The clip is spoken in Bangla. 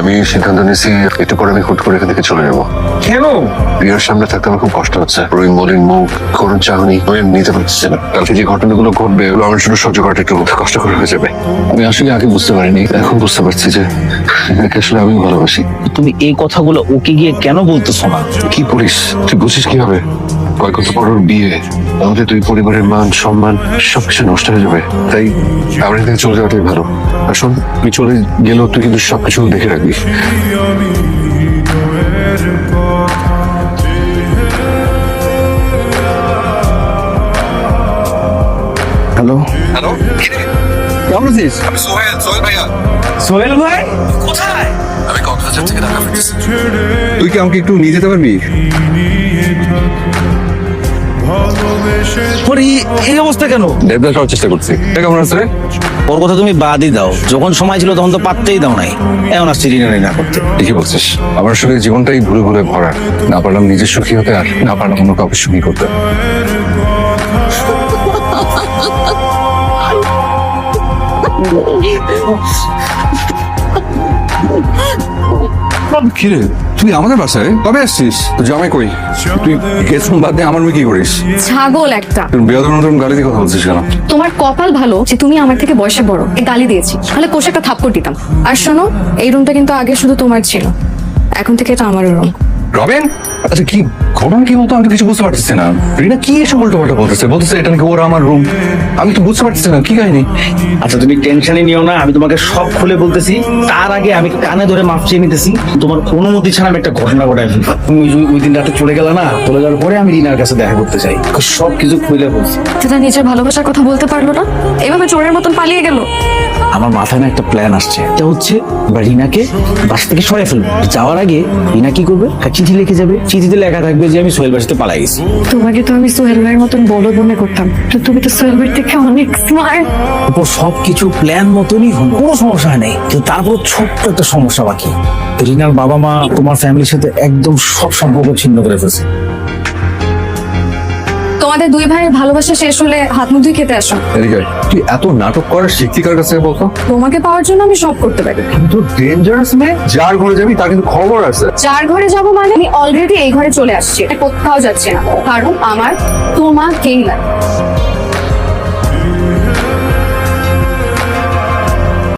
আমি সিদ্ধান্ত নিয়েছি একটু পরে আমি হুট করে এখান থেকে চলে যাবো। কেন? রিয়ার সামনে থাকতে আমার খুব কষ্ট হচ্ছে। ওই মলিন মুখ, করুণ চাহনি আমি নিতে পারছি না। কালকে যে ঘটনাগুলো ঘটবে এগুলো আমার জন্য সহ্য করাটা একটু কষ্টকর হয়ে যাবে। আমি আসলে আগে বুঝতে পারিনি, এখন বুঝতে পারছি যে একে আসলে আমি ভালোবাসি। তুমি এই কথাগুলো ওকে গিয়ে কেন বলতেছো না? কি বলিস? তুই বুঝিস কিভাবে? কয়েক বছর পর ওর বিয়ে, আমাদের দুই পরিবারের মান সম্মান সবকিছু নষ্ট হয়ে যাবে। তাই আমার এখান থেকে চলে যাওয়াটাই ভালো। আর শোন, তুই চলে গেলেও তুই কিন্তু সবকিছু দেখে রাখবি। হ্যালো হ্যালো, কেমন আছিস? আমি সোহেল ভাইয়া। সোহেল ভাই কোথায়? আমি কক্সবাজার থেকে ঢাকা ফিরতেছি। তুই কি আমাকে একটু নিয়ে যেতে পারবি? ওর এই অবস্থা কেন? দেবদাস করার চেষ্টা করছি। কেমন আছে? ওর কথা তুমি বাদই দাও, যখন সময় ছিল তখন তো পাত্তেই দাও নাই, এখন আসছি রিনা করতে। ঠিকই বলছিস, আমার আসলে জীবনটাই ভুলে ভুলে ভরা। না পারলাম নিজে সুখী হতে, আর না পারলাম অন্য কাউকে সুখী করতে। কিরে, তুই আমাদের বাসায় কবে আসছিস? তো জামাই কই? তুই গেস্ট রুম বাদ দিয়ে আমার রুমে কি করিস? ছাগল একটা। তুই বেয়াদব নতুন গালি দিয়ে কথা বলছিস কেন? তোমার কপাল ভালো যে তুমি আমার থেকে বয়সে বড়, এই গালি দিয়েছি, তাহলে কোষে একটা থাপ্পড় দিতাম। আর শোনো, এই রুমটা কিন্তু আগে শুধু তোমার ছিল, এখন থেকে এটা আমারও রুম। রবেন, আচ্ছা কি ঘটনা কি বলতো? আমি তো কিছু বুঝতে পারতেছি না। রিনা কি এসব উল্টো পাল্টা বলতেছে এটা নাকি ওরা আমার রুম। আমি তো বুঝতে পারতেছি না কি কাহিনী। আচ্ছা তুমি টেনশনই নিও না, আমি তোমাকে সব খুলে বলতেছি। তার আগে আমি কানে ধরে মাপ চেয়ে নিতেছি, তোমার অনুমতি ছাড়া আমি একটা ঘটনা ঘটাই ফেলবো। তুমি ওই দিন রাতে চলে গেলে না, চলে যাওয়ার পরে আমি রিনার কাছে দেখা করতে চাই, সব কিছু খুলে বলছি। সেটা নিজের ভালোবাসার কথা বলতে পারলো না, এভাবে চোরের মতন পালিয়ে গেল। আমার মাথায় না একটা প্ল্যান আসছে, এটা হচ্ছে এবার রিনাকে বাসা থেকে সরাই ফেলবো। যাওয়ার আগে রিনা কি করবে, একটা চিঠি লিখে যাবে, চিঠিতে লেখা থাকবে যে আমি সোহেল বাসাতে পালাই গেছি। তোমাকে তো আমি সোহেল ভাইয়ের মতন বড় মনে করতাম, তো তুমি তো সোহেল ভাইয়ের থেকে অনেক স্মার্ট। তারপর সবকিছু প্ল্যান মতনই হল, কোনো সমস্যা নেই, কিন্তু তারপর ছোট্ট একটা সমস্যা বাকি। রিনার বাবা মা তোমার ফ্যামিলির সাথে একদম সব সম্পর্ক ছিন্ন করে ফেলছে। তোমাদের দুই ভাইয়ের ভালোবাসা শেষ হলে হাত মুখ ধুয়ে খেতে আসো। এদিকে তুই এত নাটক করার শিক্ষিকার কাছে বলতো? তোমাকে পাওয়ার জন্য আমি সব করতে পারি। কিন্তু ডেঞ্জারাস মেয়ে, যার ঘরে যাবি তার কিন্তু খবর আছে। যার ঘরে যাবো মানে আমি অলরেডি এই ঘরে চলে আসছি, কোথাও যাচ্ছি না, কারণ আমার তোমাকেই লাগে।